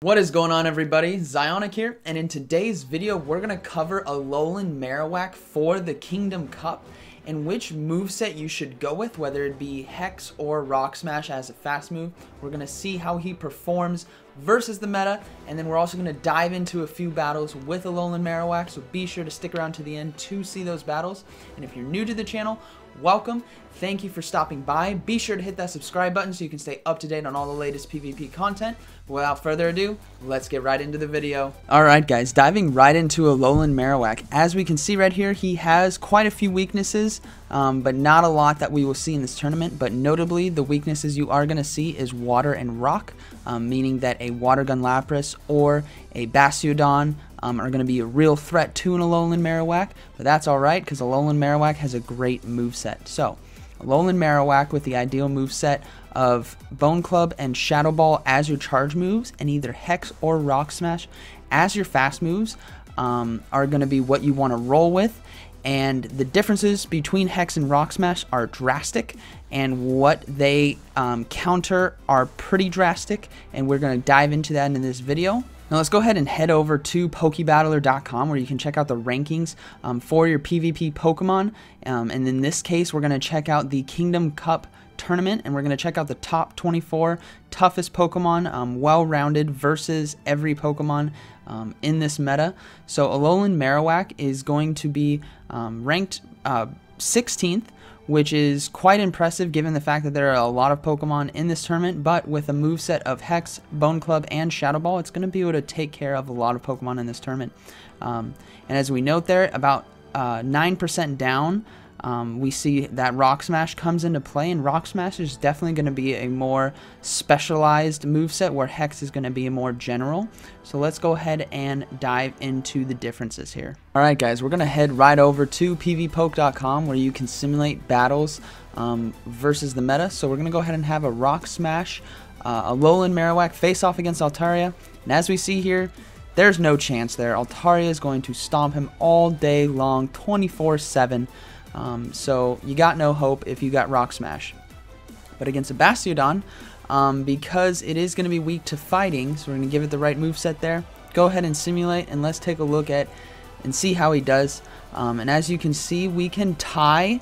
What is going on, everybody? Zyonik here, and in today's video we're going to cover Alolan Marowak for the Kingdom Cup and which moveset you should go with, whether it be Hex or Rock Smash as a fast move. We're going to see how he performs versus the meta, and then we're also going to dive into a few battles with Alolan Marowak, so be sure to stick around to the end to see those battles. And if you're new to the channel, welcome. Thank you for stopping by. Be sure to hit that subscribe button so you can stay up to date on all the latest PvP content. Without further ado, let's get right into the video. Alright guys, diving right into Alolan Marowak. As we can see right here, he has quite a few weaknesses, but not a lot that we will see in this tournament. But notably, the weaknesses you are going to see is water and rock, meaning that a Water Gun Lapras or a Bastiodon are going to be a real threat to an Alolan Marowak, but that's alright because Alolan Marowak has a great moveset. So, Alolan Marowak with the ideal moveset of Bone Club and Shadow Ball as your charge moves, and either Hex or Rock Smash as your fast moves are going to be what you want to roll with. And the differences between Hex and Rock Smash are drastic, and what they counter are pretty drastic, and we're going to dive into that in this video. Now let's go ahead and head over to Pokebattler.com where you can check out the rankings for your PvP Pokemon. And in this case, we're going to check out the Kingdom Cup tournament, and we're going to check out the top 24 toughest Pokemon, well-rounded versus every Pokemon in this meta. So Alolan Marowak is going to be ranked 16th, which is quite impressive given the fact that there are a lot of Pokemon in this tournament, but with a moveset of Hex, Bone Club, and Shadow Ball, it's going to be able to take care of a lot of Pokemon in this tournament. And as we note there, about 9% down, we see that Rock Smash comes into play, and Rock Smash is definitely going to be a more specialized moveset where Hex is going to be a more general. So let's go ahead and dive into the differences here. Alright guys, we're going to head right over to pvpoke.com where you can simulate battles versus the meta. So we're going to go ahead and have a Rock Smash Alolan Marowak face off against Altaria, and as we see here, there's no chance there. Altaria is going to stomp him all day long, 24/7. So you got no hope if you got Rock Smash. But against a Bastiodon, because it is going to be weak to fighting, so we're going to give it the right moveset there. Go ahead and simulate, and let's take a look at and see how he does. And as you can see, we can tie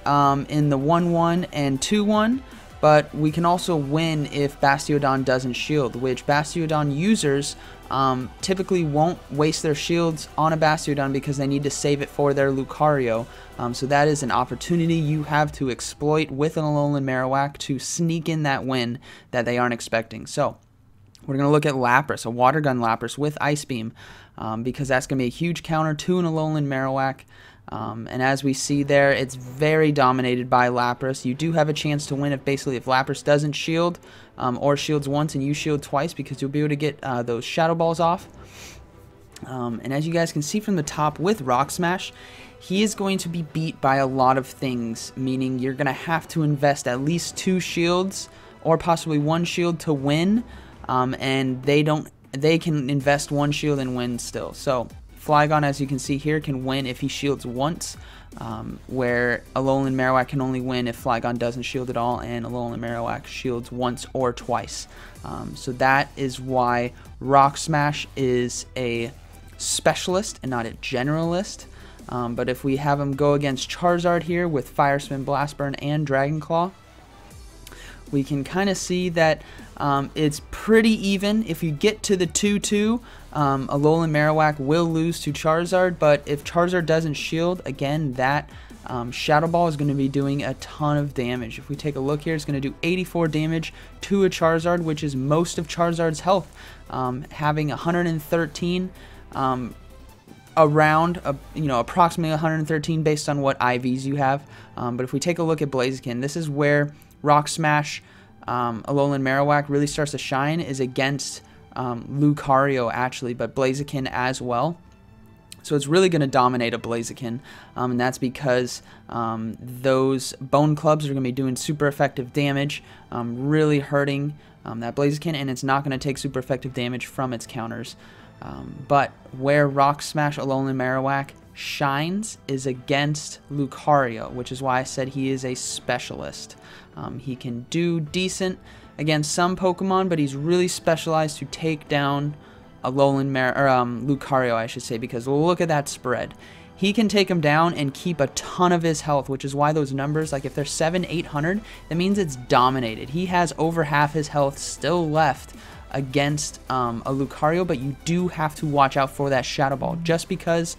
in the 1-1 and 2-1, but we can also win if Bastiodon doesn't shield, which Bastiodon users typically won't waste their shields on a Bastiodon because they need to save it for their Lucario. So that is an opportunity you have to exploit with an Alolan Marowak to sneak in that win that they aren't expecting. So we're going to look at Lapras, a Water Gun Lapras with Ice Beam, because that's going to be a huge counter to an Alolan Marowak. And as we see there, it's very dominated by Lapras. You do have a chance to win if Lapras doesn't shield or shields once and you shield twice, because you'll be able to get those Shadow Balls off. And as you guys can see from the top with Rock Smash, he is going to be beat by a lot of things, meaning you're going to have to invest at least 2 shields or possibly 1 shield to win, and they can invest 1 shield and win still. So Flygon, as you can see here, can win if he shields once, where Alolan Marowak can only win if Flygon doesn't shield at all, and Alolan Marowak shields once or twice. So that is why Rock Smash is a specialist and not a generalist. But if we have him go against Charizard here with Fire Spin, Blast Burn, and Dragon Claw, we can kind of see that it's pretty even. If you get to the 2-2, Alolan Marowak will lose to Charizard, but if Charizard doesn't shield, again, that Shadow Ball is going to be doing a ton of damage. If we take a look here, it's going to do 84 damage to a Charizard, which is most of Charizard's health, having 113 around, approximately 113 based on what IVs you have. But if we take a look at Blaziken, this is where Rock Smash Alolan Marowak really starts to shine, is against Lucario actually, but Blaziken as well. So it's really going to dominate a Blaziken, and that's because those Bone Clubs are going to be doing super effective damage, really hurting that Blaziken, and it's not going to take super effective damage from its counters. But where Rock Smash Alolan Marowak shines is against Lucario, which is why I said he is a specialist. He can do decent against some Pokemon, but he's really specialized to take down Lucario, I should say, because look at that spread. He can take him down and keep a ton of his health, which is why those numbers, like if they're 700-800, that means it's dominated. He has over half his health still left against a Lucario, but you do have to watch out for that Shadow Ball. Just because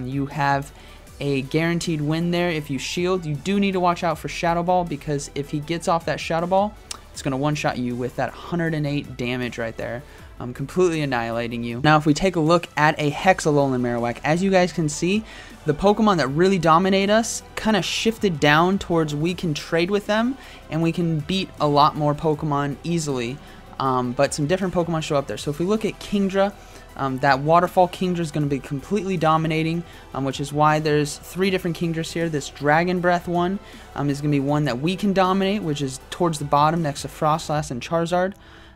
you have a guaranteed win there, if you shield, you do need to watch out for Shadow Ball, because if he gets off that Shadow Ball, it's going to one-shot you with that 108 damage right there, completely annihilating you. Now, if we take a look at a Hex Alolan Marowak, as you guys can see, the Pokemon that really dominate us kind of shifted down towards we can trade with them, and we can beat a lot more Pokemon easily, but some different Pokemon show up there. So if we look at Kingdra, that Waterfall Kingdra is going to be completely dominating, which is why there's 3 different Kingdras here. This Dragon Breath one is going to be one that we can dominate, which is towards the bottom next to Frostlass and Charizard.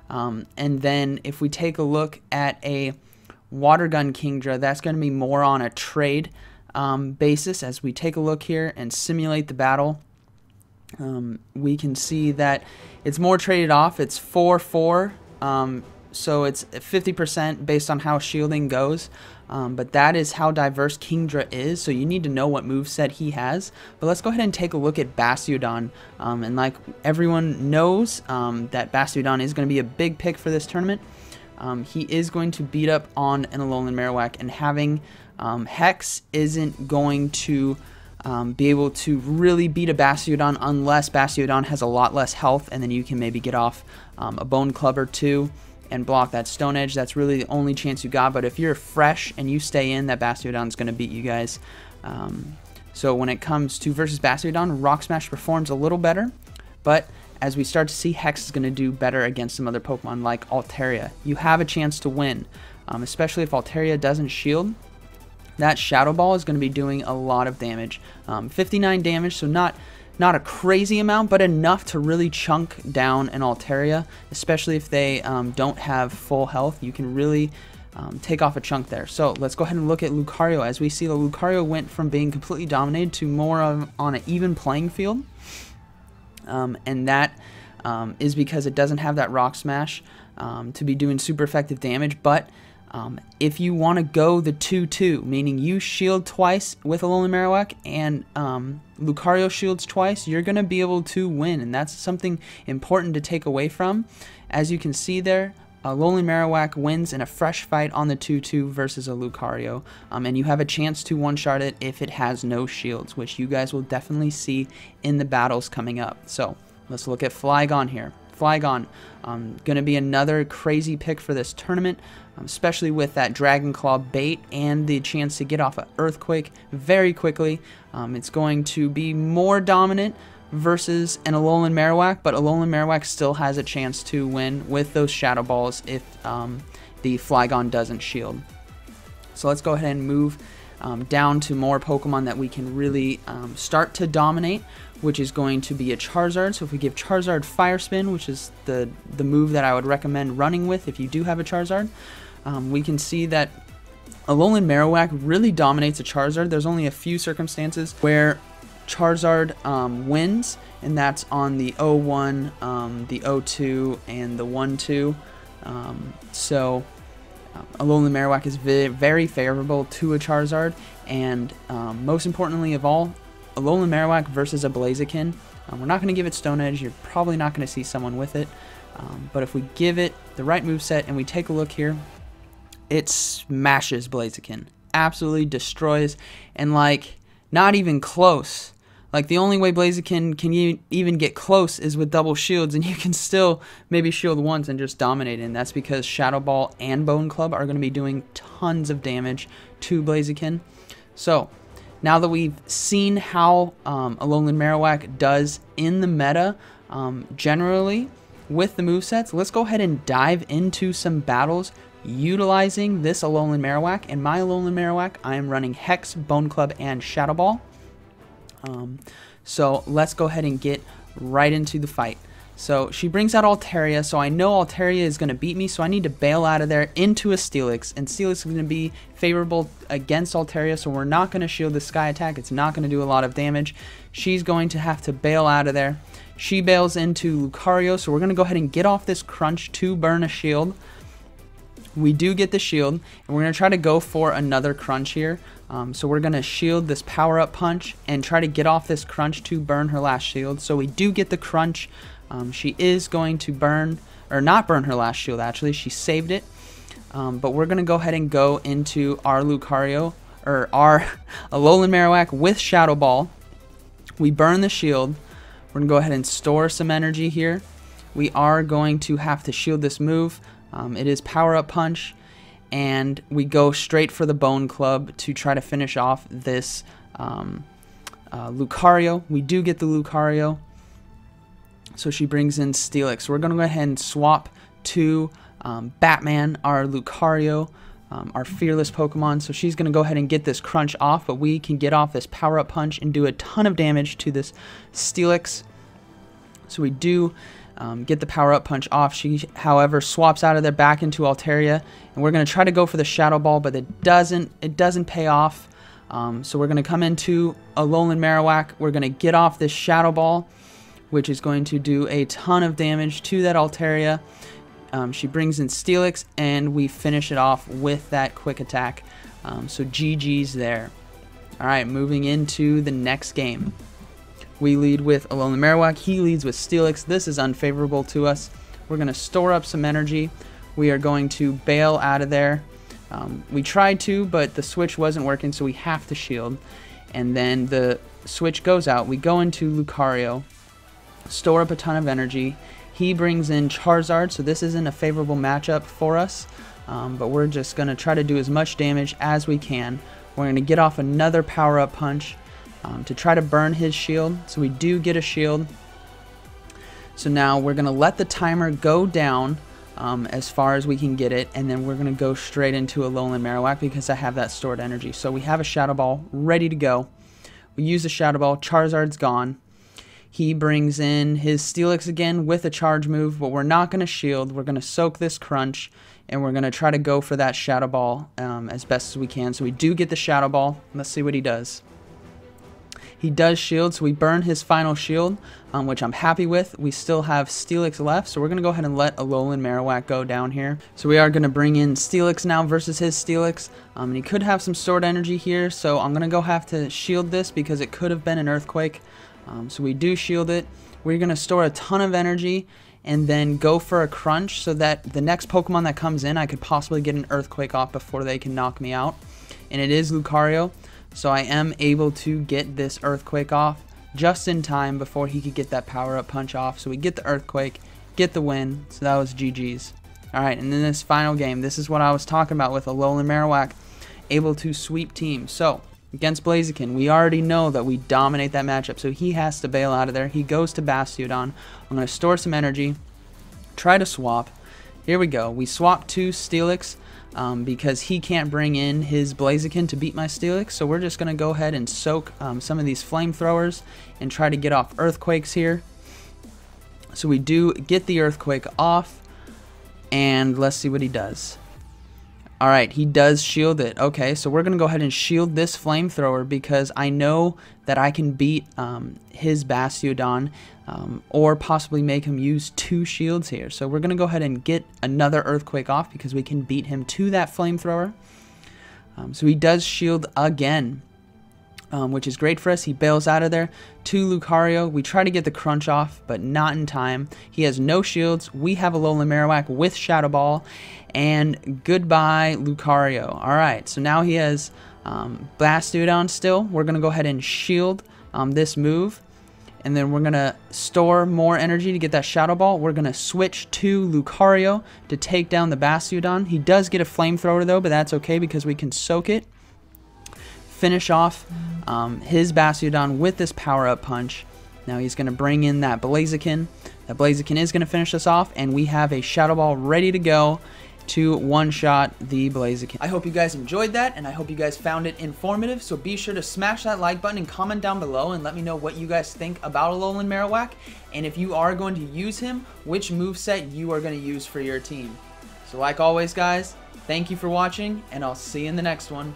And then if we take a look at a Water Gun Kingdra, that's going to be more on a trade basis. As we take a look here and simulate the battle, we can see that it's more traded off. It's 4-4. So it's 50% based on how shielding goes, but that is how diverse Kingdra is, so you need to know what moveset he has. But let's go ahead and take a look at Bastiodon, and like everyone knows, that Bastiodon is going to be a big pick for this tournament. He is going to beat up on an Alolan Marowak, and having Hex isn't going to be able to really beat a Bastiodon unless Bastiodon has a lot less health, and then you can maybe get off a Bone Club or 2 and block that Stone Edge. That's really the only chance you got, but if you're fresh and you stay in, that Bastiodon's going to beat you guys. So when it comes to versus Bastiodon, Rock Smash performs a little better, but as we start to see, Hex is going to do better against some other Pokemon like Altaria. You have a chance to win, especially if Altaria doesn't shield. That Shadow Ball is going to be doing a lot of damage. 59 damage, so not a crazy amount, but enough to really chunk down an Altaria, especially if they don't have full health. You can really take off a chunk there. So let's go ahead and look at Lucario. As we see, the Lucario went from being completely dominated to more on an even playing field, and that is because it doesn't have that Rock Smash to be doing super effective damage. But if you want to go the 2-2, meaning you shield twice with Alolan Marowak and Lucario shields twice, you're going to be able to win, and that's something important to take away from. As you can see there, Alolan Marowak wins in a fresh fight on the 2-2 versus a Lucario, and you have a chance to one-shot it if it has no shields, which you guys will definitely see in the battles coming up. So let's look at Flygon here. Flygon, going to be another crazy pick for this tournament, especially with that Dragon Claw bait and the chance to get off an Earthquake very quickly. It's going to be more dominant versus an Alolan Marowak, but Alolan Marowak still has a chance to win with those Shadow Balls if the Flygon doesn't shield. So let's go ahead and move down to more Pokemon that we can really start to dominate, which is going to be a Charizard. So if we give Charizard Fire Spin, which is the move that I would recommend running with if you do have a Charizard, we can see that Alolan Marowak really dominates a Charizard. There's only a few circumstances where Charizard wins, and that's on the 0-1, the 0-2, and the 1-2. So Alolan Marowak is very favorable to a Charizard, and most importantly of all, Alolan Marowak versus a Blaziken. We're not going to give it Stone Edge. You're probably not going to see someone with it, but if we give it the right moveset and we take a look here, it smashes Blaziken, absolutely destroys, and like not even close. Like the only way Blaziken can even get close is with double shields, and you can still maybe shield once and just dominate it, and that's because Shadow Ball and Bone Club are going to be doing tons of damage to Blaziken. So now that we've seen how Alolan Marowak does in the meta generally with the movesets, let's go ahead and dive into some battles utilizing this Alolan Marowak. And my Alolan Marowak, I am running Hex, Bone Club, and Shadow Ball. So let's go ahead and get right into the fight. So she brings out Altaria, so I know Altaria is going to beat me, so I need to bail out of there into a Steelix, and Steelix is going to be favorable against Altaria, so we're not going to shield the Sky Attack. It's not going to do a lot of damage. She's going to have to bail out of there. She bails into Lucario, so we're going to go ahead and get off this Crunch to burn a shield. We do get the shield, and we're going to try to go for another Crunch here. So we're going to shield this power-up punch and try to get off this Crunch to burn her last shield. So we do get the Crunch. She is going to burn, or not burn her last shield actually, she saved it. But we're going to go ahead and go into our Lucario, or our Alolan Marowak with Shadow Ball. We burn the shield. We're going to go ahead and store some energy here. We are going to have to shield this move. It is Power Up Punch, and we go straight for the Bone Club to try to finish off this Lucario. We do get the Lucario. So she brings in Steelix. We're going to go ahead and swap to Batman, our Lucario, our fearless Pokemon. So she's going to go ahead and get this Crunch off, but we can get off this Power Up Punch and do a ton of damage to this Steelix. So we do get the Power Up Punch off. She, however, swaps out of there back into Altaria, and we're going to try to go for the Shadow Ball, but it doesn't pay off. So we're going to come into Alolan Marowak. We're going to get off this Shadow Ball, which is going to do a ton of damage to that Altaria. She brings in Steelix, and we finish it off with that quick attack. So GG's there. Alright, moving into the next game. We lead with Alolan Marowak. He leads with Steelix. This is unfavorable to us. We're going to store up some energy. We are going to bail out of there. We tried to, but the switch wasn't working, so we have to shield. And then the switch goes out. We go into Lucario. Store up a ton of energy. He brings in Charizard, so this isn't a favorable matchup for us, but we're just going to try to do as much damage as we can. We're going to get off another power-up punch to try to burn his shield, so we do get a shield. So now we're going to let the timer go down as far as we can get it, and then we're going to go straight into Alolan Marowak because I have that stored energy. So we have a Shadow Ball ready to go. We use the Shadow Ball. Charizard's gone. He brings in his Steelix again with a charge move, but we're not going to shield. We're going to soak this Crunch, and we're going to try to go for that Shadow Ball as best as we can. So we do get the Shadow Ball. Let's see what he does. He does shield, so we burn his final shield, which I'm happy with. We still have Steelix left, so we're going to go ahead and let Alolan Marowak go down here. So we are going to bring in Steelix now versus his Steelix. And he could have some stored energy here, so I'm going to have to shield this because it could have been an Earthquake. So we do shield it. We're going to store a ton of energy and then go for a Crunch so that the next Pokemon that comes in, I could possibly get an Earthquake off before they can knock me out. And it is Lucario, so I am able to get this Earthquake off just in time before he could get that power-up punch off. So we get the Earthquake, get the win, so that was GG's. Alright, and then this final game, this is what I was talking about with Alolan Marowak, able to sweep teams. So against Blaziken, we already know that we dominate that matchup, so he has to bail out of there. He goes to Bastiodon. I'm going to store some energy, try to swap. Here we go. We swap to Steelix because he can't bring in his Blaziken to beat my Steelix, so we're just going to go ahead and soak some of these flamethrowers and try to get off Earthquakes here. So we do get the Earthquake off, and let's see what he does. Alright, he does shield it. Okay, so we're going to go ahead and shield this flamethrower because I know that I can beat his Bastiodon or possibly make him use 2 shields here. So we're going to go ahead and get another Earthquake off because we can beat him to that flamethrower. So he does shield again, which is great for us. He bails out of there to Lucario. We try to get the Crunch off, but not in time. He has no shields. We have Alolan Marowak with Shadow Ball. And goodbye, Lucario. Alright, so now he has Bastiodon still. We're going to go ahead and shield this move. And then we're going to store more energy to get that Shadow Ball. We're going to switch to Lucario to take down the Bastiodon. He does get a Flamethrower though, but that's okay because we can soak it. Finish off his Bastiodon with this power-up punch. Now he's going to bring in that Blaziken. That Blaziken is going to finish us off, and we have a Shadow Ball ready to go. to one-shot the Blaziken. I hope you guys enjoyed that, and I hope you guys found it informative, so be sure to smash that like button and comment down below and let me know what you guys think about Alolan Marowak, and if you are going to use him, which moveset you are going to use for your team. So like always, guys, thank you for watching, and I'll see you in the next one.